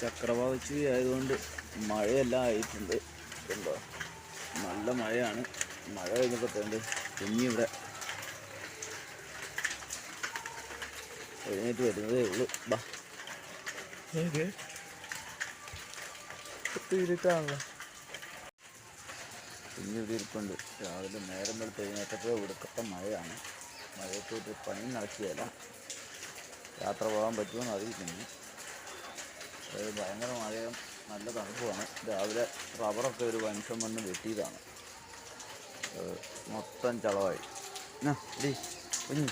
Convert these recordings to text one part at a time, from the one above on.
ചക്രവാളച്ചുഴി ആയതുകൊണ്ട് മഴയെല്ലാം ആയിട്ടുണ്ട്. കണ്ടോ, നല്ല മഴയാണ്. മഴ കഴിഞ്ഞപ്പോഴത്തേണ്ട് കുഞ്ഞിവിടെ എഴുന്നേറ്റ് വരുന്നതേ ഉള്ളൂ. ബാ ഇരുട്ടാണല്ലോ. കുഞ്ഞിവിടെ ഇരിപ്പുണ്ട്. രാവിലെ നേരം വെളുത്ത് എഴുന്നേറ്റപ്പോൾ ഇവിടുത്തെ മഴയാണ്. മഴയത്തോട്ട് പണി നടക്കുകയല്ല. യാത്ര പോകാൻ പറ്റുമെന്ന് അറിയിക്കുന്നു. അതായത് ഭയങ്കര മഴയും നല്ല തണുപ്പുമാണ്. രാവിലെ റബ്ബറൊക്കെ ഒരു മനുഷ്യൻ വന്ന് വെട്ടിയതാണ്. മൊത്തം ചളവായി. കുഞ്ഞ്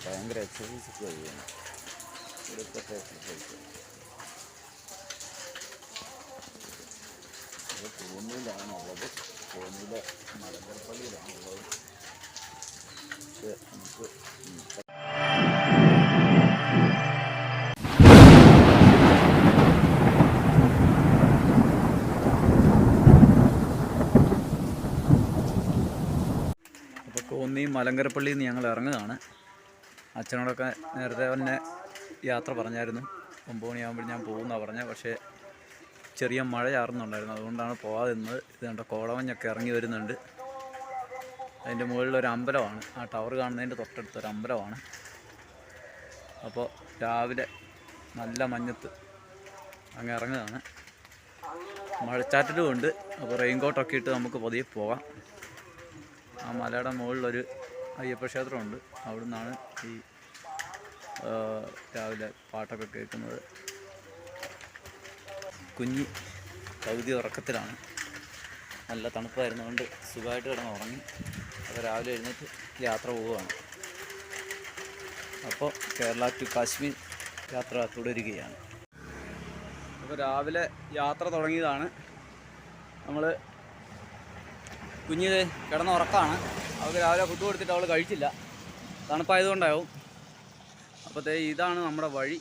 ഭയങ്കര എക്സസൈസ് ഒക്കെ ചെയ്യണം. ഇവിടുത്തെ എക്സസൈസ് ഇത് കോന്നിയിലാണുള്ളത്. കോന്നിയിലെ മലങ്കരപ്പള്ളിയിലാണുള്ളത്. പക്ഷേ നമുക്ക് കോന്നി മലങ്കരപ്പള്ളിയിൽ നിന്ന് ഞങ്ങൾ ഇറങ്ങുകയാണ്. അച്ഛനോടൊക്കെ നേരത്തെ തന്നെ യാത്ര പറഞ്ഞായിരുന്നു. 9 മണിയാകുമ്പോൾ ഞാൻ പോകുന്നതാണ് പറഞ്ഞത്. പക്ഷേ ചെറിയ മഴ ചാറുന്നുണ്ടായിരുന്നു, അതുകൊണ്ടാണ് പോകാതിരുന്നത്. ഇത് കണ്ട കോടമഞ്ഞൊക്കെ ഇറങ്ങി വരുന്നുണ്ട്. അതിൻ്റെ മുകളിലൊരു അമ്പലമാണ്. ആ ടവർ കാണുന്നതിൻ്റെ തൊട്ടടുത്തൊരു അമ്പലമാണ്. അപ്പോൾ രാവിലെ നല്ല മഞ്ഞത്ത് അങ്ങ് ഇറങ്ങുകയാണ്. മഴച്ചാറ്റലും ഉണ്ട്. അപ്പോൾ റെയിൻകോട്ടൊക്കെ ഇട്ട് നമുക്ക് പതിയെ പോകാം. ആ മലയുടെ മുകളിലൊരു അയ്യപ്പ ക്ഷേത്രമുണ്ട്. അവിടെ നിന്നാണ് ഈ രാവിലെ പാട്ടൊക്കെ കേൾക്കുന്നത്. കുഞ്ഞി പകുതി ഉറക്കത്തിലാണ്. നല്ല തണുപ്പായിരുന്നുകൊണ്ട് സുഖമായിട്ട് കിടന്ന് ഉറങ്ങി. അപ്പോൾ രാവിലെ എഴുന്നേറ്റ് യാത്ര പോവുകയാണ്. അപ്പോൾ കേരള ടു കാശ്മീർ യാത്ര തുടരുകയാണ്. അപ്പോൾ രാവിലെ യാത്ര തുടങ്ങിയതാണ്. നമ്മൾ കുഞ്ഞിത് കിടന്ന ഉറക്കമാണ്. അവൾക്ക് രാവിലെ ഫുഡ് കൊടുത്തിട്ട് അവൾ കഴിച്ചില്ല, തണുപ്പായതുകൊണ്ടാവും. അപ്പോൾ ഇതാണ് നമ്മുടെ വഴി.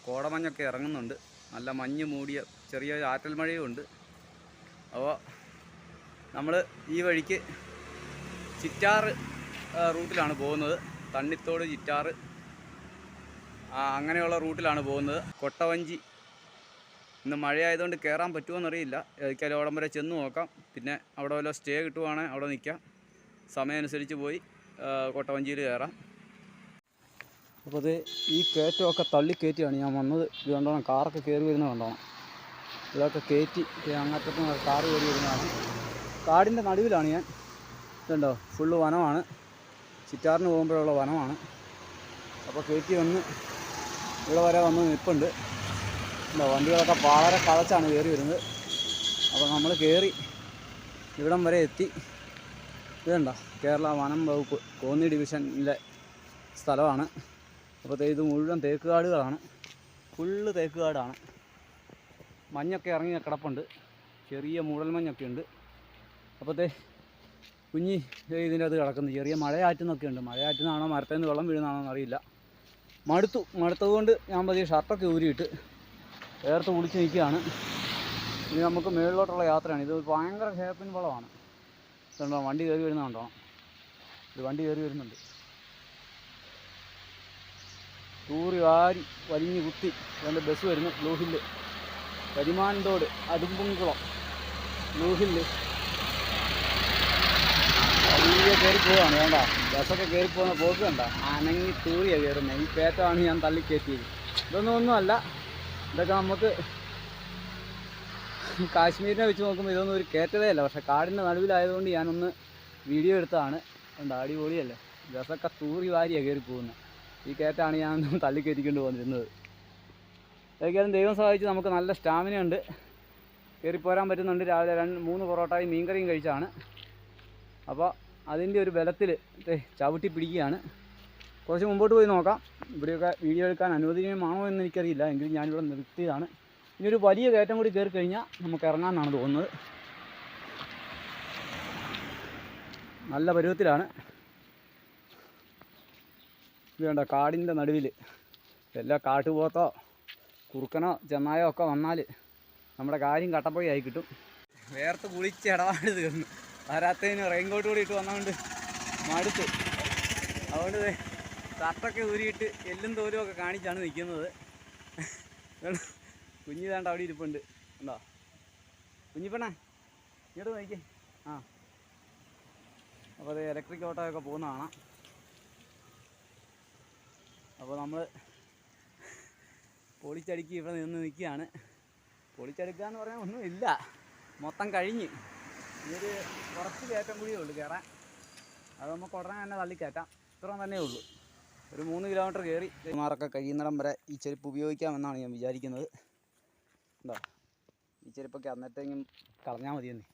കോടമഞ്ഞൊക്കെ ഇറങ്ങുന്നുണ്ട്. നല്ല മഞ്ഞ് മൂടിയ ചെറിയ ആറ്റൽ മഴയും ഉണ്ട്. അപ്പോൾ നമ്മൾ ഈ വഴിക്ക് ചിറ്റാറ് റൂട്ടിലാണ് പോകുന്നത്. തണ്ണിത്തോട്, ചിറ്റാറ് അങ്ങനെയുള്ള റൂട്ടിലാണ് പോകുന്നത്. കൊട്ടവഞ്ചി ഇന്ന് മഴയായതുകൊണ്ട് കയറാൻ പറ്റുമോയെന്നറിയില്ല. ഏതൊക്കെയാലും അവിടം വരെ ചെന്ന് നോക്കാം. പിന്നെ അവിടെ വല്ല സ്റ്റേ കിട്ടുവാണെങ്കിൽ അവിടെ നിൽക്കാം. സമയം അനുസരിച്ച് പോയി കൊട്ടവഞ്ചിയിൽ കയറാം. അപ്പോൾ അത് ഈ കയറ്റമൊക്കെ തള്ളിക്കയറ്റിയാണ് ഞാൻ വന്നത്. ഇത് കണ്ടോണം, കാറൊക്കെ കയറി വരുന്നത് കണ്ടോണം. ഇതൊക്കെ കയറ്റി അങ്ങറ്റത്തും കാറ് കയറി വരുന്നതാണ്. കാടിൻ്റെ നടുവിലാണ് ഞാൻ. ഇതുണ്ടോ, ഫുള്ള് വനമാണ്. ചിറ്റാറിന് പോകുമ്പോഴുള്ള വനമാണ്. അപ്പോൾ കയറ്റി വന്ന് ഇവിടെ വരെ വന്ന് നിൽപ്പുണ്ട്. വണ്ടികളൊക്കെ വളരെ കതച്ചാണ് കയറി വരുന്നത്. അപ്പോൾ നമ്മൾ കയറി ഇവിടം വരെ എത്തി. ഇതുണ്ടോ, കേരള വനം വകുപ്പ് കോന്നി ഡിവിഷനിലെ സ്ഥലമാണ്. അപ്പോൾ ഇത് മുഴുവൻ തേക്ക് കാടുകളാണ്. ഫുള്ള് തേക്ക് കാടാണ്. മഞ്ഞൊക്കെ ഇറങ്ങി കിടപ്പുണ്ട്. ചെറിയ മൂടൽമഞ്ഞൊക്കെ ഉണ്ട്. അപ്പോഴത്തെ കുഞ്ഞി ഇതിൻ്റെ അത് കിടക്കുന്നു. ചെറിയ മഴയാറ്റുന്നൊക്കെ ഉണ്ട്. മഴയാറ്റുന്നതാണോ മരത്തിൽ നിന്ന് വെള്ളം വീഴുന്നതാണോ എന്നറിയില്ല. മടുത്തതുകൊണ്ട് ഞാൻ പതിയെ ഷർട്ടൊക്കെ ഊരിയിട്ട് വേർത്ത് കുളിച്ച് നിൽക്കുകയാണ്. ഇനി നമുക്ക് മുകളിലോട്ടുള്ള യാത്രയാണ്. ഇത് ഭയങ്കര ഹേപ്പിൻ വളമാണ്. കണ്ടോ, വണ്ടി കയറി വരുന്നുണ്ടോ? ഇത് വണ്ടി കയറി വരുന്നുണ്ട്. തൂറി വാരി വലിഞ്ഞ് കുത്തി രണ്ട് ബസ് വരുന്നു. Blue hill, Karimanthodu, അടുമ്പുംകുളം, blue hill വലിയ കയറി പോവാണ്. വേണ്ട, ബസ്സൊക്കെ കയറി പോകുന്ന പോക്ക് കണ്ട അനങ്ങി തൂറിയാണ് കയറുന്നത്. ഈ കയറ്റമാണ് ഞാൻ തള്ളിക്കയറ്റിയത്. ഒന്നുമല്ല, ഇതൊക്കെ നമുക്ക് കാശ്മീരിനെ വെച്ച് നോക്കുമ്പോൾ ഇതൊന്നും ഒരു കയറ്റതേ അല്ല. പക്ഷേ കാടിൻ്റെ നടുവിലായതുകൊണ്ട് ഞാനൊന്ന് വീഡിയോ എടുത്തതാണ്. കണ്ടോ, അടിപൊളിയല്ലേ. ബസ്സൊക്കെ തൂറി വാരിയാണ് കയറി പോകുന്നത്. ഈ കയറ്റാണ് ഞാൻ തള്ളിക്കയറ്റിക്കൊണ്ട് വന്നിരുന്നത്. ഏതായാലും ദൈവം സഹായിച്ച് നമുക്ക് നല്ല സ്റ്റാമിന ഉണ്ട്. കയറിപ്പോരാൻ പറ്റുന്നുണ്ട്. രാവിലെ 3 പൊറോട്ടയും മീൻകറിയും കഴിച്ചാണ്. അപ്പോൾ അതിൻ്റെ ഒരു ബലത്തിൽ ചവിട്ടി പിടിക്കുകയാണ്. കുറച്ച് മുമ്പോട്ട് പോയി നോക്കാം. ഇവിടെയൊക്കെ വീഡിയോ എടുക്കാൻ അനുവദനീയമാണോ എന്ന് എനിക്കറിയില്ല. എങ്കിലും ഞാനിവിടെ നിർത്തിയതാണ്. ഇനി ഒരു വലിയ കയറ്റം കൂടി കയറി കഴിഞ്ഞാൽ നമുക്ക് ഇറങ്ങാമെന്നാണ് തോന്നുന്നത്. നല്ല പരുവത്തിലാണ്. ഇത് വേണ്ട, കാടിൻ്റെ നടുവിൽ എല്ലാ കാട്ടുപോത്തോ കുറുക്കനോ ചെന്നായോ ഒക്കെ വന്നാൽ നമ്മുടെ കാര്യം കട്ടപ്പോയി കിട്ടും. വേർത്ത് കുളിച്ച് ഇടപാട് തീർന്നു. വരാത്തതിന് റെയിൻകോട്ട് കൂടി ഇട്ട് വന്നതുകൊണ്ട് മടുത്തു. അതുകൊണ്ട് ഷർട്ടൊക്കെ ഊരിയിട്ട് എല്ലും തോലും ഒക്കെ കാണിച്ചാണ് നിൽക്കുന്നത്. കുഞ്ഞി വേണ്ട അവിടെ ഇരിപ്പുണ്ട്. ഉണ്ടോ കുഞ്ഞിപ്പെണ്ണേ, ഇങ്ങോട്ട് നോക്കിക്കേ. ആ, അപ്പോൾ അത് ഇലക്ട്രിക് ഓട്ടോയൊക്കെ പോകുന്ന കാണാം. അപ്പോൾ നമ്മൾ പൊളിച്ചടുക്കി ഇവിടെ നിന്ന് നിൽക്കുകയാണ്. പൊളിച്ചടുക്കുക എന്ന് പറയാൻ ഒന്നുമില്ല, മൊത്തം കഴിഞ്ഞ്. ഇതൊരു കുറച്ച് കയറ്റം കൂടിയേ ഉള്ളൂ കയറാൻ. അത് നമുക്ക് ഉടനെ തന്നെ തള്ളിക്കയറ്റാം. ഇത്രയും തന്നെ ഉള്ളൂ. ഒരു 3 കിലോമീറ്റർ കയറി മാറൊക്കെ കഴിയുന്നിടം വരെ ഈ ചെരുപ്പ് ഉപയോഗിക്കാമെന്നാണ് ഞാൻ വിചാരിക്കുന്നത്. ഉണ്ടോ, ഈ ചെരുപ്പൊക്കെ അന്നത്തേക്കും കളഞ്ഞാൽ മതിയെന്നേ.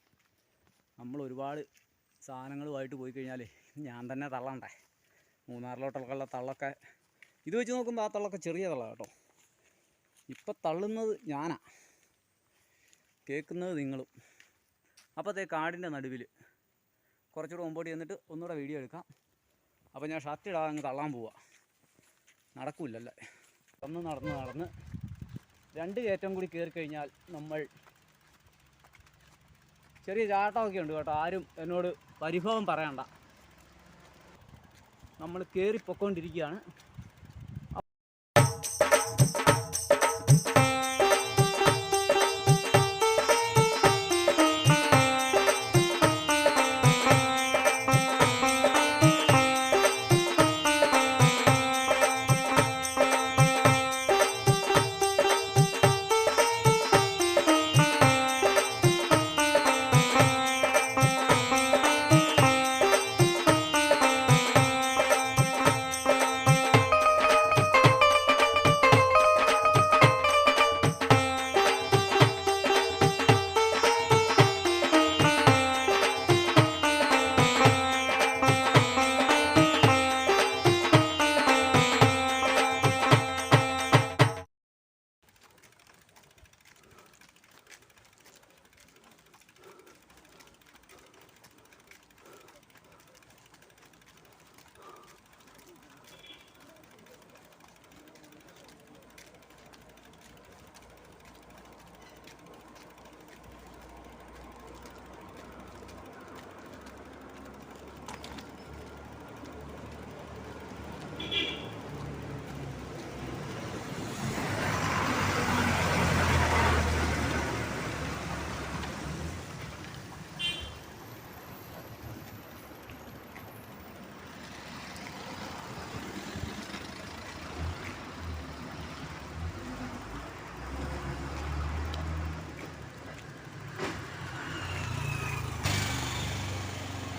നമ്മൾ ഒരുപാട് സാധനങ്ങളുമായിട്ട് പോയി കഴിഞ്ഞാൽ ഞാൻ തന്നെ തള്ളണ്ടേ. മൂന്നാറിലോട്ടുള്ള തള്ളൊക്കെ ഇത് വെച്ച് നോക്കുമ്പോൾ ആ തള്ളൊക്കെ ചെറിയ തള്ള കേട്ടോ. ഇപ്പം തള്ളുന്നത് ഞാനാ, കേൾക്കുന്നത് നിങ്ങളും. അപ്പോഴത്തെ കാടിൻ്റെ നടുവിൽ കുറച്ചുകൂടെ മുമ്പോട്ട് ചെന്നിട്ട് ഒന്നുകൂടെ വീഡിയോ എടുക്കാം. അപ്പോൾ ഞാൻ ഷർട്ട് ഇടാതെ അങ്ങ് തള്ളാൻ പോവാം. നടക്കില്ലല്ലേ. നടന്ന് 2 കയറ്റം കൂടി കയറി കഴിഞ്ഞാൽ നമ്മൾ ചെറിയ ചാട്ടമൊക്കെ ഉണ്ട് കേട്ടോ. ആരും എന്നോട് പരിഭവം പറയണ്ട. നമ്മൾ കയറി പൊയ്ക്കൊണ്ടിരിക്കുകയാണ്.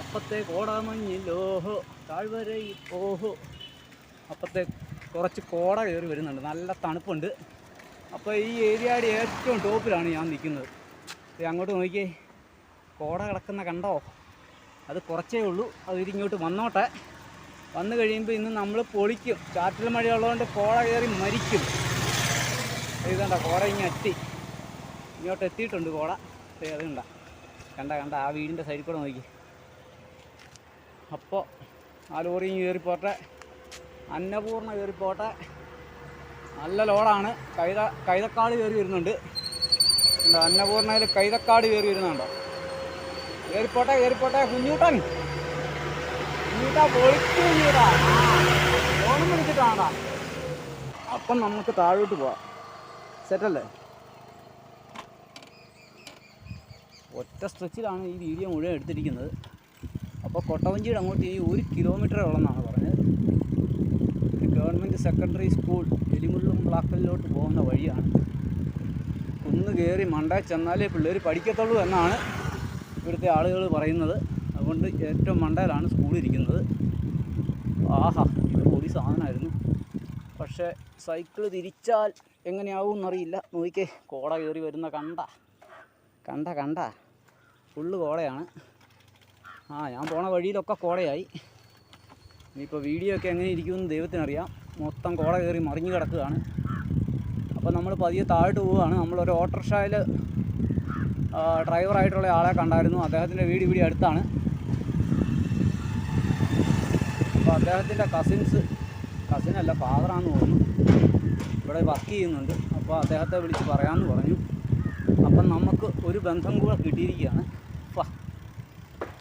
അപ്പത്തെ കോടമഞ്ഞിലോഹോ താഴ്വരയിൽ ഓഹോ. അപ്പത്തെ കുറച്ച് കോട കയറി വരുന്നുണ്ട്, നല്ല തണുപ്പുണ്ട്. അപ്പോൾ ഈ ഏരിയയുടെ ഏറ്റവും ടോപ്പിലാണ് ഞാൻ നിൽക്കുന്നത്. അങ്ങോട്ട് നോക്കിയേ, കോട കിടക്കുന്ന കണ്ടോ? അത് കുറച്ചേ ഉള്ളൂ. അത് ഇതിങ്ങോട്ട് വന്നോട്ടെ. വന്നു കഴിയുമ്പോൾ ഇന്ന് നമ്മൾ പൊളിക്കും. ചാറ്റൽ മഴയുള്ളതുകൊണ്ട് കോട കയറി മരിക്കും. ഇതുണ്ട കോട ഇങ്ങോട്ട് എത്തിയിട്ടുണ്ട് കോട. അതുണ്ട കണ്ട ആ വീടിൻ്റെ സൈഡിൽ കൂടെ നോക്കി. അപ്പോൾ ആ ലോറിയും കയറിപ്പോട്ടെ, അന്നപൂർണ്ണ കയറിപ്പോട്ടെ. നല്ല ലോഡാണ്. കൈതക്കാട് കയറി വരുന്നുണ്ട്. അന്നപൂർണ്ണയിൽ കൈതക്കാട് കയറി വരുന്നുണ്ടോ? കയറിപ്പോട്ടെ കുഞ്ഞൂട്ടാ പൊളിച്ചു കുഞ്ഞൂട്ടാ. ലോണും വിളിച്ചിട്ടാണ്ടാ. അപ്പം നമുക്ക് താഴോട്ട് പോവാം. സെറ്റല്ലേ? ഒറ്റ സ്ട്രെച്ചിലാണ് ഈ വീഡിയോ മുഴുവൻ എടുത്തിരിക്കുന്നത്. അപ്പോൾ കൊട്ടവഞ്ചിയുടെ അങ്ങോട്ട് ഈ 1 കിലോമീറ്ററേ ഉള്ളെന്നാണ് പറഞ്ഞത്. ഗവൺമെൻറ് സെക്കൻഡറി സ്കൂൾ എലിമുള്ളും ബ്ലാക്കലിലോട്ട് പോകുന്ന വഴിയാണ്. കുന്ന് കയറി മണ്ടയിൽ ചെന്നാലേ പിള്ളേർ പഠിക്കത്തുള്ളൂ എന്നാണ് ഇവിടുത്തെ ആളുകൾ പറയുന്നത്. അതുകൊണ്ട് ഏറ്റവും മണ്ടയിലാണ് സ്കൂളിരിക്കുന്നത്. ആഹാ, ഇത് പൊടി സാധനമായിരുന്നു. പക്ഷേ സൈക്കിൾ തിരിച്ചാൽ എങ്ങനെയാവും എന്നറിയില്ല. നോക്കിക്കേ, കോട കയറി വരുന്ന കണ്ട ഫുള്ള് കോടയാണ്. ഞാൻ പോണ വഴിയിലൊക്കെ കോടയായി. ഇനിയിപ്പോൾ വീഡിയോ ഒക്കെ എങ്ങനെ ഇരിക്കുമെന്ന് ദൈവത്തിനറിയാം. മൊത്തം കോട കയറി മറിഞ്ഞു കിടക്കുകയാണ്. അപ്പോൾ നമ്മൾ പതിയെ താഴോട്ട് പോവുകയാണ്. നമ്മളൊരു ഓട്ടോറിക്ഷയിൽ ഡ്രൈവറായിട്ടുള്ള ആളെ കണ്ടായിരുന്നു. അദ്ദേഹത്തിൻ്റെ വീട് ഇവിടെ അടുത്താണ്. അപ്പോൾ അദ്ദേഹത്തിൻ്റെ കസിനല്ല ഫാദറാണെന്ന് തോന്നുന്നു, ഇവിടെ വർക്ക് ചെയ്യുന്നുണ്ട്. അപ്പോൾ അദ്ദേഹത്തെ വിളിച്ച് പറയാമെന്ന് പറഞ്ഞു. അപ്പം നമുക്ക് ഒരു ബന്ധം കൂടെ കിട്ടിയിരിക്കുകയാണ്.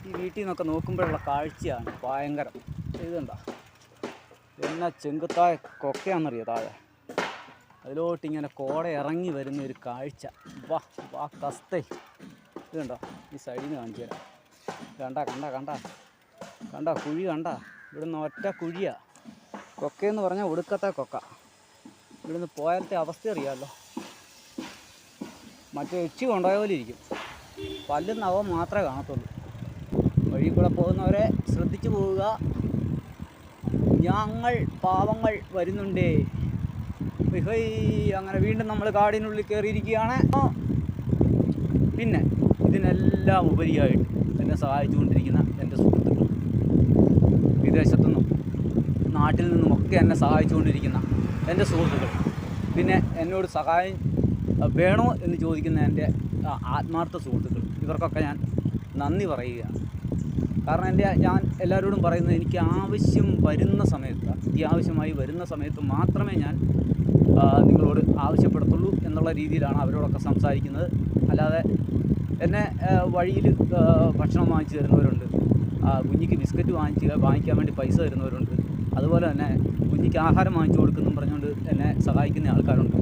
ഈ വീട്ടിൽ നിന്നൊക്കെ നോക്കുമ്പോഴുള്ള കാഴ്ചയാണ് ഭയങ്കരം. ഇതുണ്ടോ എന്നാ ചെങ്കുത്തായ കൊക്കയാണെന്നറിയോ താഴെ. അതിലോട്ട് ഇങ്ങനെ കോട ഇറങ്ങി വരുന്ന ഒരു കാഴ്ച. വാ വാ കസ്തേ. ഇത് കണ്ടോ, ഈ സൈഡിൽ നിന്ന് കാണിച്ചു തരാം. കണ്ട കുഴി കണ്ട. ഇവിടുന്ന് ഒറ്റ കുഴിയാണ്. കൊക്കയെന്ന് പറഞ്ഞാൽ ഒടുക്കത്തെ കൊക്ക. ഇവിടുന്ന് പോയാലത്തെ അവസ്ഥ അറിയാമല്ലോ. മറ്റേ എച്ചി കൊണ്ടുപോയ പോലെ ഇരിക്കും. പല്ലും നഖവും മാത്രമേ കാണത്തുള്ളൂ. വഴി കൂടെ പോകുന്നവരെ ശ്രദ്ധിച്ചു പോവുക. ഞങ്ങൾ പാവങ്ങൾ വരുന്നുണ്ടേ. അങ്ങനെ വീണ്ടും നമ്മൾ കാടിനുള്ളിൽ കയറിയിരിക്കുകയാണ്. പിന്നെ ഇതിനെല്ലാം ഉപരിയായിട്ട് എന്നെ സഹായിച്ചുകൊണ്ടിരിക്കുന്ന എൻ്റെ സുഹൃത്തുക്കൾ, വിദേശത്തുനിന്നും നാട്ടിൽ നിന്നുമൊക്കെ എന്നെ സഹായിച്ചുകൊണ്ടിരിക്കുന്ന എൻ്റെ സുഹൃത്തുക്കൾ, പിന്നെ എന്നോട് സഹായം വേണോ എന്ന് ചോദിക്കുന്ന എൻ്റെ ആത്മാർത്ഥ സുഹൃത്തുക്കൾ, ഇവർക്കൊക്കെ ഞാൻ നന്ദി പറയുകയാണ്. കാരണം ഞാൻ എല്ലാവരോടും പറയുന്നത്, എനിക്ക് ആവശ്യം വരുന്ന സമയത്ത്, അത്യാവശ്യമായി വരുന്ന സമയത്ത് മാത്രമേ ഞാൻ നിങ്ങളോട് ആവശ്യപ്പെടുത്തുള്ളൂ എന്നുള്ള രീതിയിലാണ് അവരോടൊക്കെ സംസാരിക്കുന്നത്. അല്ലാതെ എന്നെ വഴിയിൽ ഭക്ഷണം വാങ്ങിച്ചു തരുന്നവരുണ്ട്, കുഞ്ഞിക്ക് ബിസ്ക്കറ്റ് വാങ്ങിക്കാൻ വേണ്ടി പൈസ തരുന്നവരുണ്ട്, അതുപോലെ തന്നെ കുഞ്ഞിക്ക് ആഹാരം വാങ്ങിച്ചു കൊടുക്കുന്നു പറഞ്ഞുകൊണ്ട് എന്നെ സഹായിക്കുന്ന ആൾക്കാരുണ്ട്,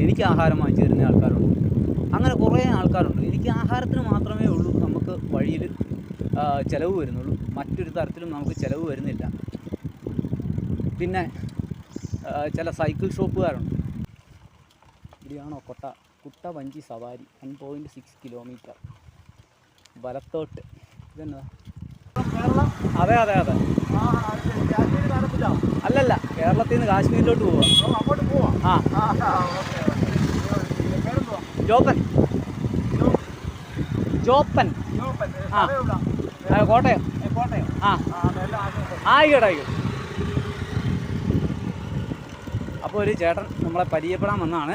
എനിക്ക് ആഹാരം വാങ്ങിച്ചു തരുന്ന ആൾക്കാരുണ്ട്. അങ്ങനെ കുറേ ആൾക്കാരുണ്ട്. എനിക്ക് ആഹാരത്തിന് മാത്രമേ ഉള്ളൂ നമുക്ക് വഴിയിൽ ചിലവ് വരുന്നുള്ളൂ. മറ്റൊരു തരത്തിലും നമുക്ക് ചിലവ് വരുന്നില്ല. പിന്നെ ചില സൈക്കിൾ ഷോപ്പുകാരുണ്ട്. ഇവിടെയാണോ കുട്ടവഞ്ചി സവാരി 1.6 കിലോമീറ്റർ വലത്തോട്ട്. ഇതെന്നാ? അതെ അല്ലല്ല, കേരളത്തിൽ നിന്ന് കാശ്മീരിലോട്ട് പോവാം. ജോപ്പൻ. കോട്ടയം. ആയിക്കോട്ടെ. അപ്പോൾ ഒരു ചേട്ടൻ നമ്മളെ പരിചയപ്പെടാൻ വന്നതാണ്.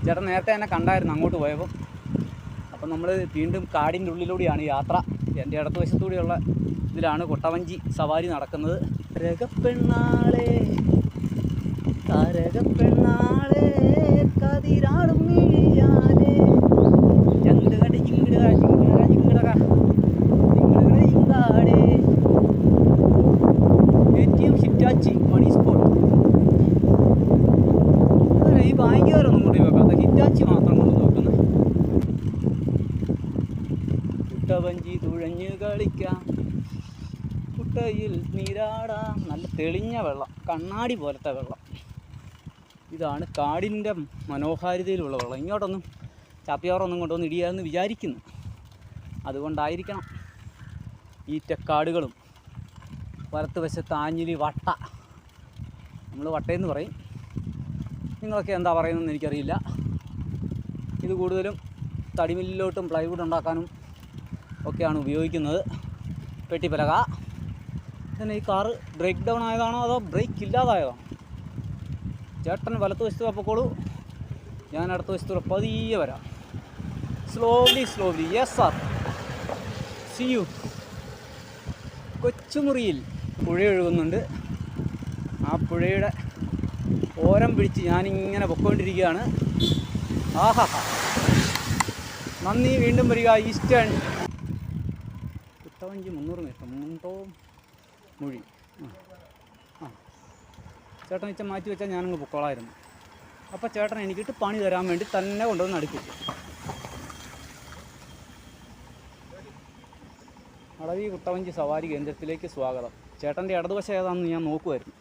ചേട്ടൻ നേരത്തെ എന്നെ കണ്ടായിരുന്നു അങ്ങോട്ട് പോയപ്പോൾ. അപ്പം നമ്മൾ വീണ്ടും കാടിൻ്റെ ഉള്ളിലൂടെയാണ് യാത്ര. എൻ്റെ ഇടത്ത് വശത്തൂടെയുള്ള ഇതിലാണ് കൊട്ടവഞ്ചി സവാരി നടക്കുന്നത്. കരകപ്പെണ്ണാളെ കതിരാടും മിഴിയാലേ ചങ്കിടകടി ജിങ്കിടകാടേ. ഏറ്റവും ഹിറ്റാച്ചി മണി സ്പോട്ട്. ഈ ബാങ്കുകാരൊന്നും കൊണ്ടു വെക്കാത്ത ഹിറ്റാച്ചി മാത്രം കൊണ്ടു നോക്കുന്നത്. കുട്ടവഞ്ചി തുഴഞ്ഞ് കളിക്കാം, കുട്ടയിൽ നീരാടാം. നല്ല തെളിഞ്ഞ വെള്ളം, കണ്ണാടി പോലത്തെ വെള്ളം. ഇതാണ് കാടിൻ്റെ മനോഹാരിതയിലുള്ള വെള്ളം. ഇങ്ങോട്ടൊന്നും ചാപ്പിയാറൊന്നും കൊണ്ടുവന്ന് ഇടിയാമെന്ന് വിചാരിക്കുന്നു. അതുകൊണ്ടായിരിക്കണം ഈറ്റക്കാടുകളും വലത്ത് വശത്ത് ആഞ്ഞിലി വട്ട, നമ്മൾ വട്ടയെന്ന് പറയും, നിങ്ങളൊക്കെ എന്താ പറയുന്നതെന്ന് എനിക്കറിയില്ല. ഇത് കൂടുതലും തടിമില്ലിലോട്ടും പ്ലൈവുഡ് ഉണ്ടാക്കാനും ഒക്കെയാണ് ഉപയോഗിക്കുന്നത്. പെട്ടിപ്പലക. പിന്നെ ഈ കാറ് ബ്രേക്ക് ഡൗൺ ആയതാണോ അതോ ബ്രേക്ക് ഇല്ലാതായതാണോ? ചേട്ടൻ വലത്ത് വശത്ത് പൊക്കോളൂ, ഞാൻ അടുത്ത വശത്തൂടെ പതിയെ വരാം. Slowly. Yes sir, see you. കൊച്ചുമുറിയിൽ പുഴ ഒഴുകുന്നുണ്ട്. ആ പുഴയുടെ ഓരം പിടിച്ച് ഞാനിങ്ങനെ പൊക്കോണ്ടിരിക്കുകയാണ്. ആഹാ, നന്ദി. വീണ്ടും വരിക. ഈസ്റ്റേൺ കുട്ടവഞ്ചി 300 മീറ്റർ മുഴി. ചേട്ടൻ ഇച്ച മാറ്റി വെച്ചാൽ ഞാനങ്ങ് പൊക്കോളായിരുന്നു. അപ്പോൾ ചേട്ടൻ എനിക്കിട്ട് പണി തരാൻ വേണ്ടി തന്നെ കൊണ്ടുവന്ന് അടുപ്പിച്ചു. അടവി കുട്ടവഞ്ചി സവാരി കേന്ദ്രത്തിലേക്ക് സ്വാഗതം. ചേട്ടൻ്റെ ഇടതുവശം ഏതാണെന്ന് ഞാൻ നോക്കുമായിരുന്നു.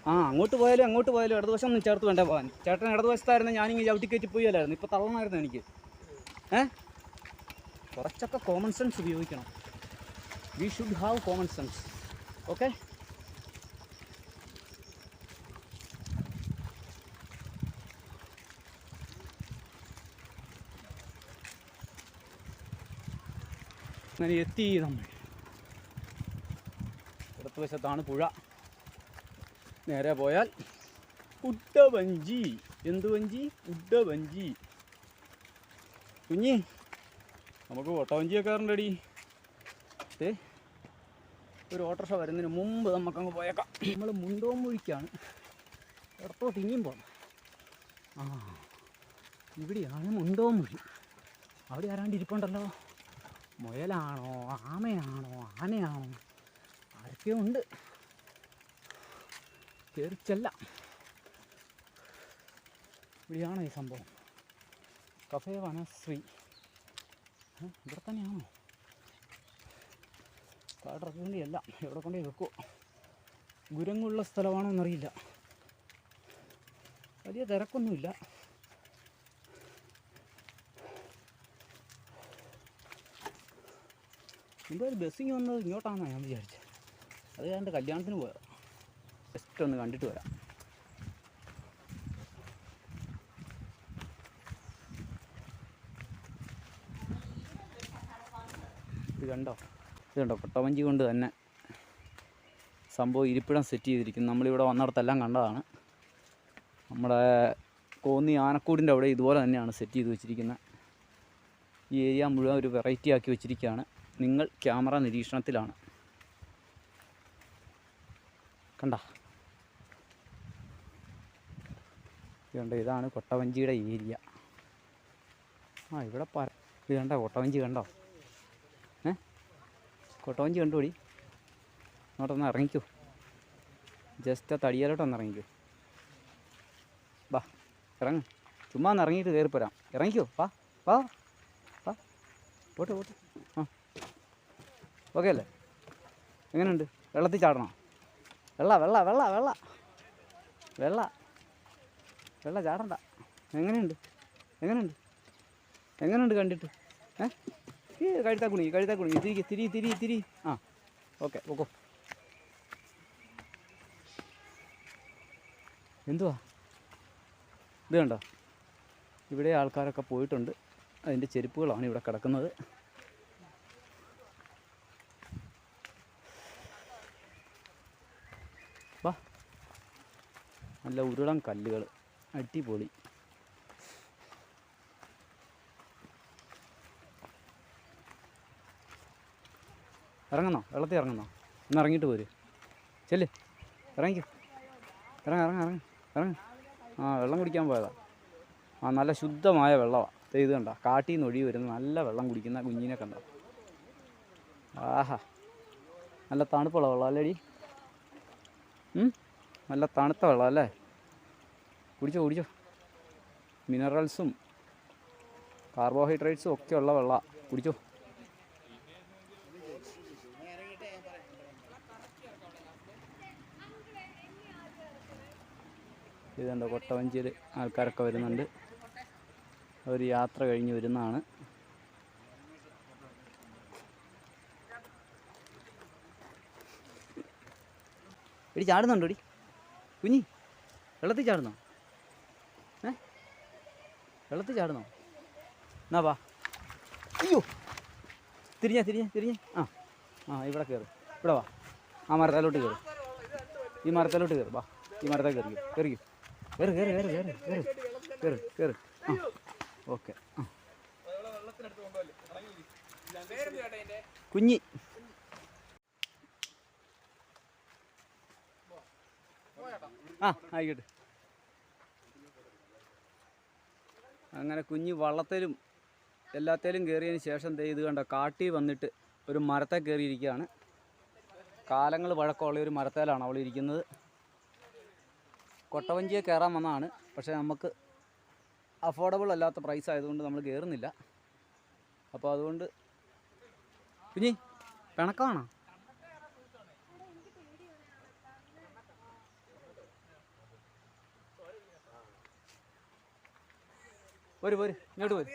അങ്ങോട്ട് പോയാലും ഇടതുവശം ഒന്നും ചേർത്ത് വേണ്ട പോകാൻ. ചേട്ടൻ ഇടതുവശത്തായിരുന്നു, ഞാനിങ്ങനെ ചവിട്ടിക്കയറ്റി പോയല്ലായിരുന്നു. ഇപ്പോൾ തള്ളണമായിരുന്നു എനിക്ക്. കുറച്ചൊക്കെ കോമൺ സെൻസ് ഉപയോഗിക്കണം. We should have common sense. Okay. അങ്ങനെ എത്തി നമ്മൾ. ഇടത്ത് വശത്താണ് പുഴ. നേരെ പോയാൽ കുട്ടവഞ്ചി. എന്ത് വഞ്ചി? കുട്ടവഞ്ചി. കുഞ്ഞി, നമുക്ക് കൊട്ടവഞ്ചിയൊക്കെ കയറണ്ടടി. ഒരു ഓട്ടോറിക്ഷ വരുന്നതിന് മുമ്പ് നമുക്കങ്ങ് പോയേക്കാം. നമ്മൾ മുണ്ടോമൊഴിക്കാണ്. ഇടത്തോട്ട് ഇനിയും പോകണം. ഇവിടെയാണ് മുണ്ടോമൊഴി. അവിടെ ആരാണ്ട് ഇരിപ്പുണ്ടല്ലോ. മുയലാണോ ആമയാണോ ആനയാണോ ആരൊക്കെയോ ഉണ്ട്. കയറിച്ചെല്ലാം. ഇവിടെയാണോ ഈ സംഭവം? കഫേ വനശ്രീ ഇവിടെ തന്നെയാണോ? കാടിറക്കി വേണ്ടിയല്ല, എവിടെ കൊണ്ടേ വെക്കുമോ? ഗുരങ്ങുള്ള സ്ഥലമാണോ എന്നറിയില്ല. വലിയ തിരക്കൊന്നുമില്ല. എന്തോ ഒരു ബസ്സിങ് വന്നത് ഇങ്ങോട്ടാണെന്നാണ് ഞാൻ വിചാരിച്ചത്. അത് ഞാൻ എൻ്റെ കല്യാണത്തിന് പോയത്. ജസ്റ്റ് ഒന്ന് കണ്ടിട്ട് വരാം. ഇത് കണ്ടോ കൊട്ടവഞ്ചി കൊണ്ട് തന്നെ സംഭവം ഇരിപ്പിടം സെറ്റ് ചെയ്തിരിക്കുന്നു. നമ്മളിവിടെ വന്നിടത്തെല്ലാം കണ്ടതാണ്. നമ്മുടെ കോന്നി ആനക്കൂടിൻ്റെ അവിടെ ഇതുപോലെ തന്നെയാണ് സെറ്റ് ചെയ്ത് വെച്ചിരിക്കുന്നത്. ഈ ഏരിയ മുഴുവൻ ഒരു വെറൈറ്റി ആക്കി വെച്ചിരിക്കുകയാണ്. നിങ്ങൾ ക്യാമറ നിരീക്ഷണത്തിലാണ്. കണ്ട ഇതാണ് കൊട്ടവഞ്ചിയുടെ ഏരിയ. ഇവിടെ ഇത് കണ്ടോ കൊട്ടവഞ്ചി കണ്ടോ? കൊട്ടവഞ്ചി കണ്ടുപിടി. അങ്ങോട്ടൊന്ന് ഇറങ്ങിക്കോ. ജസ്റ്റ് ആ തടിയാലോട്ടൊന്ന് ഇറങ്ങിക്കോ. വാ ഇറങ്ങ്. ചുമ്മാ ഒന്ന് ഇറങ്ങിയിട്ട് കയറിപ്പോരാം. ഇറങ്ങിക്കോ. വാ വാ വാ. പോട്ടെ. ആ ഓക്കെ അല്ലേ? എങ്ങനെയുണ്ട്? വെള്ളത്തിൽ ചാടണോ? വെള്ള ചാടണ്ട. എങ്ങനെയുണ്ട് കണ്ടിട്ട്? കഴുത്താ കുണി തിരി. ആ ഓക്കെ ഓക്കോ. എന്തുവാ ഇത് കണ്ടോ? ഇവിടെ ആൾക്കാരൊക്കെ പോയിട്ടുണ്ട്. അതിൻ്റെ ചെരുപ്പുകളാണ് ഇവിടെ കിടക്കുന്നത്. വാ, നല്ല ഉരുളൻ കല്ലുകൾ, അടിപൊളി. വെള്ളത്തിൽ ഇറങ്ങുന്നോ? ഒന്ന് ഇറങ്ങിയിട്ട് പോര്. ചെല്ല്, ഇറങ്ങിക്കോ. ഇറങ്ങ്. ആ വെള്ളം കുടിക്കാൻ പോയതാ. ആ നല്ല ശുദ്ധമായ വെള്ളമാണ്. ഇത് കണ്ടോ? കാട്ടിൽ നിന്ന് ഒഴുകി വരുന്ന നല്ല വെള്ളം കുടിക്കുന്ന കുഞ്ഞിനെ കണ്ടോ? ആഹാ, നല്ല തണുപ്പുള്ള വെള്ളം അല്ലേടി? നല്ല തണുത്ത വെള്ളം അല്ലേ? കുടിച്ചോ. മിനറൽസും കാർബോഹൈഡ്രേറ്റ്സും ഒക്കെ ഉള്ള വെള്ളം. കുടിച്ചോ. ഇതെന്താ കൊട്ടവഞ്ചിയിൽ ആൾക്കാരൊക്കെ വരുന്നുണ്ട്. അവർ യാത്ര കഴിഞ്ഞ് വരുന്നതാണ്. എടി ചാടുന്നുണ്ടോ എടി കുഞ്ഞി? വെള്ളത്തിൽ ചാടുന്നോ? വെള്ളത്തിൽ ചാടുന്നോ? എന്നാ വാ. അയ്യോ, തിരിഞ്ഞേ. ആ ഇവിടെ കയറി. ഇവിടെ വാ. ആ മരത്തേലോട്ട് കയറി. ഈ മരത്തേലോട്ട് കയറി. വാ, ഈ മരത്തെ കയറിക്കോ. കയറി. ആ ഓക്കെ. കുഞ്ഞി ആയിക്കോട്ടെ. അങ്ങനെ കുഞ്ഞ് വള്ളത്തേലും എല്ലാത്തേലും കയറിയതിന് ശേഷം ഇത് കണ്ടോ, കാട്ടി വന്നിട്ട് ഒരു മരത്തെ കയറിയിരിക്കുകയാണ്. കാലങ്ങൾ പഴക്കമുള്ള ഒരു മരത്തേലാണ് അവൾ ഇരിക്കുന്നത്. കൊട്ടവഞ്ചിയെ കയറാൻ വന്നതാണ്. പക്ഷേ നമുക്ക് അഫോർഡബിൾ അല്ലാത്ത പ്രൈസ് ആയതുകൊണ്ട് നമ്മൾ കയറുന്നില്ല. അപ്പോൾ അതുകൊണ്ട് കുഞ്ഞി പിണക്കമാണോ? പോര് ഇങ്ങോട്ട് പോര്.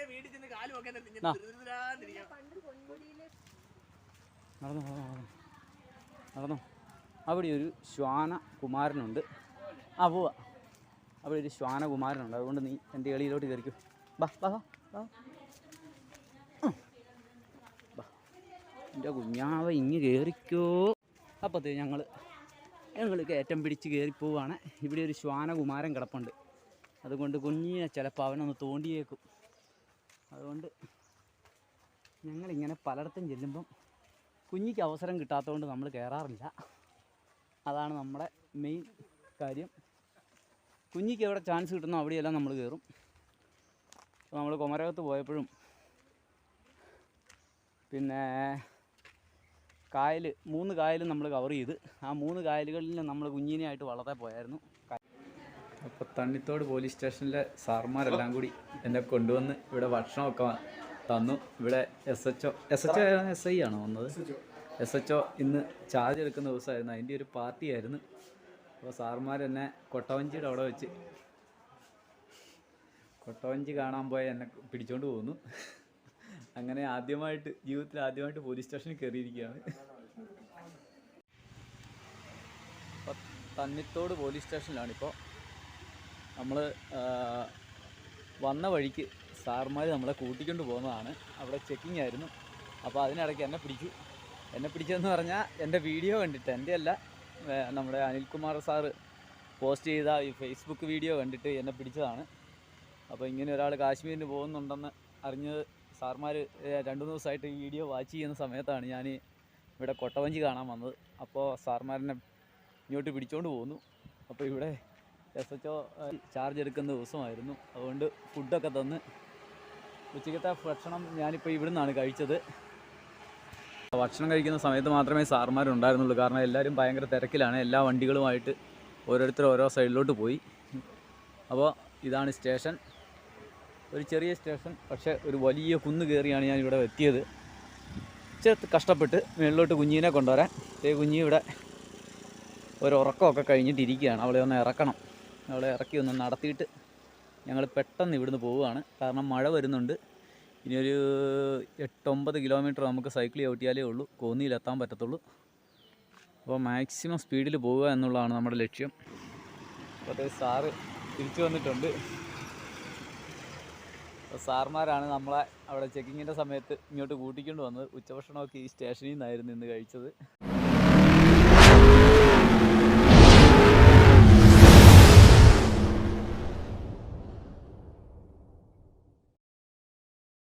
നടന്നോ. അവിടെ ഒരു ശ്വാനകുമാരനുണ്ട്. പോവാ. അവിടെ ഒരു ശ്വാനകുമാരനുണ്ട്. അതുകൊണ്ട് നീ എൻ്റെ എളിയിലോട്ട് കയറിക്കോ. ബാ എൻ്റെ കുഞ്ഞാവ ഇങ്ങ് കയറിക്കോ. അപ്പോഴത്തേ ഞങ്ങൾ കയറ്റം പിടിച്ച് കയറിപ്പോവാണ്. ഇവിടെ ഒരു ശ്വാനകുമാരൻ കിടപ്പുണ്ട്. അതുകൊണ്ട് കുഞ്ഞിനെ ചിലപ്പോൾ അവനൊന്ന് തോണ്ടിയേക്കും. അതുകൊണ്ട് ഞങ്ങളിങ്ങനെ പലയിടത്തും ചെല്ലുമ്പം കുഞ്ഞിക്ക് അവസരം കിട്ടാത്തതുകൊണ്ട് നമ്മൾ കയറാറില്ല. അതാണ് നമ്മുടെ മെയിൻ കാര്യം. കുഞ്ഞിക്ക് എവിടെ ചാൻസ് കിട്ടുന്നോ അവിടെയെല്ലാം നമ്മൾ കയറും. അപ്പോൾ നമ്മൾ കുമരകത്ത് പോയപ്പോഴും പിന്നെ 3 കായലും നമ്മൾ കവർ ചെയ്ത്. ആ 3 കായലുകളിൽ നമ്മൾ കുഞ്ഞിനെയായിട്ട് വള്ളത്തെ പോയായിരുന്നു. അപ്പോൾ തണ്ണിത്തോട് പോലീസ് സ്റ്റേഷനിലെ സാർമാരെല്ലാം കൂടി എന്നെ കൊണ്ടുവന്ന് ഇവിടെ ഭക്ഷണമൊക്കെ തന്നു. ഇവിടെ എസ് ഐ ആണോ വന്നത്? SHO ഇന്ന് ചാർജ് എടുക്കുന്ന ദിവസമായിരുന്നു, അതിൻ്റെ ഒരു പാർട്ടിയായിരുന്നു. അപ്പോൾ സാർമാരെന്നെ കൊട്ടവഞ്ചിയുടെ അവിടെ വെച്ച് കൊട്ടവഞ്ചി കാണാൻ പോയ എന്നെ പിടിച്ചോണ്ട് പോകുന്നു. അങ്ങനെ ജീവിതത്തിൽ ആദ്യമായിട്ട് പോലീസ് സ്റ്റേഷനിൽ കയറിയിരിക്കുകയാണ്. അപ്പോൾ തണ്ണിത്തോട് പോലീസ് സ്റ്റേഷനിലാണിപ്പോൾ. നമ്മൾ വന്ന വഴിക്ക് സാർമാർ നമ്മളെ കൂട്ടിക്കൊണ്ട് പോകുന്നതാണ്. അവിടെ ചെക്കിംഗ് ആയിരുന്നു. അപ്പോൾ അതിനിടയ്ക്ക് എന്നെ പിടിച്ചതെന്ന് പറഞ്ഞാൽ എൻ്റെ വീഡിയോ കണ്ടിട്ട്, എൻ്റെ അല്ല, നമ്മുടെ അനിൽകുമാർ സാറ് പോസ്റ്റ് ചെയ്ത ഈ ഫേസ്ബുക്ക് വീഡിയോ കണ്ടിട്ട് എന്നെ പിടിച്ചതാണ്. അപ്പോൾ ഇങ്ങനെ ഒരാൾ കാശ്മീരിന് പോകുന്നുണ്ടെന്ന് അറിഞ്ഞത് സാർമാർ 2-3 ദിവസമായിട്ട് ഈ വീഡിയോ വാച്ച് ചെയ്യുന്ന സമയത്താണ് ഞാൻ ഇവിടെ കൊട്ടവഞ്ചി കാണാൻ വന്നത്. അപ്പോൾ സാർമാരെന്നെ ഇങ്ങോട്ട് പിടിച്ചുകൊണ്ട് പോകുന്നു. അപ്പോൾ ഇവിടെ SHO ചാർജ് എടുക്കുന്ന ദിവസമായിരുന്നു. അതുകൊണ്ട് ഫുഡൊക്കെ തന്ന് ഉച്ചക്കത്തെ ഭക്ഷണം ഞാനിപ്പോൾ ഇവിടെ നിന്നാണ് കഴിച്ചത്. ഭക്ഷണം കഴിക്കുന്ന സമയത്ത് മാത്രമേ സാർമാരുണ്ടായിരുന്നുള്ളൂ. കാരണം എല്ലാവരും ഭയങ്കര തിരക്കിലാണ്. എല്ലാ വണ്ടികളുമായിട്ട് ഓരോരുത്തർ ഓരോ സൈഡിലോട്ട് പോയി. അപ്പോൾ ഇതാണ് സ്റ്റേഷൻ, ഒരു ചെറിയ സ്റ്റേഷൻ. പക്ഷേ ഒരു വലിയ കുന്ന് കയറിയാണ് ഞാൻ ഇവിടെ എത്തിയത്. കഷ്ടപ്പെട്ട് മുകളിലോട്ട് കുഞ്ഞിനെ കൊണ്ടുവരാൻ. കുഞ്ഞി ഇവിടെ ഒരു ഉറക്കമൊക്കെ കഴിഞ്ഞിട്ടിരിക്കുകയാണ്. അവളെ ഒന്ന് ഇറക്കണം. അവളെ ഇറക്കി ഒന്ന് നടത്തിയിട്ട് ഞങ്ങൾ പെട്ടെന്ന് ഇവിടുന്ന് പോവുകയാണ്. കാരണം മഴ വരുന്നുണ്ട്. ഇനിയൊരു 8-9 കിലോമീറ്റർ നമുക്ക് സൈക്കിൾ ചവിട്ടിയാലേ ഉള്ളൂ കോന്നിയിലെത്താൻ പറ്റത്തുള്ളൂ. അപ്പോൾ മാക്സിമം സ്പീഡിൽ പോവുക എന്നുള്ളതാണ് നമ്മുടെ ലക്ഷ്യം. അപ്പോൾ സാറ് തിരിച്ചു വന്നിട്ടുണ്ട്. സാർമാരാണ് നമ്മളെ അവിടെ ചെക്കിങ്ങിൻ്റെ സമയത്ത് ഇങ്ങോട്ട് കൂട്ടിക്കൊണ്ട് വന്നത്. ഉച്ചഭക്ഷണമൊക്കെ ഈ സ്റ്റേഷനിൽ നിന്നായിരുന്നു ഇന്ന് കഴിച്ചത്.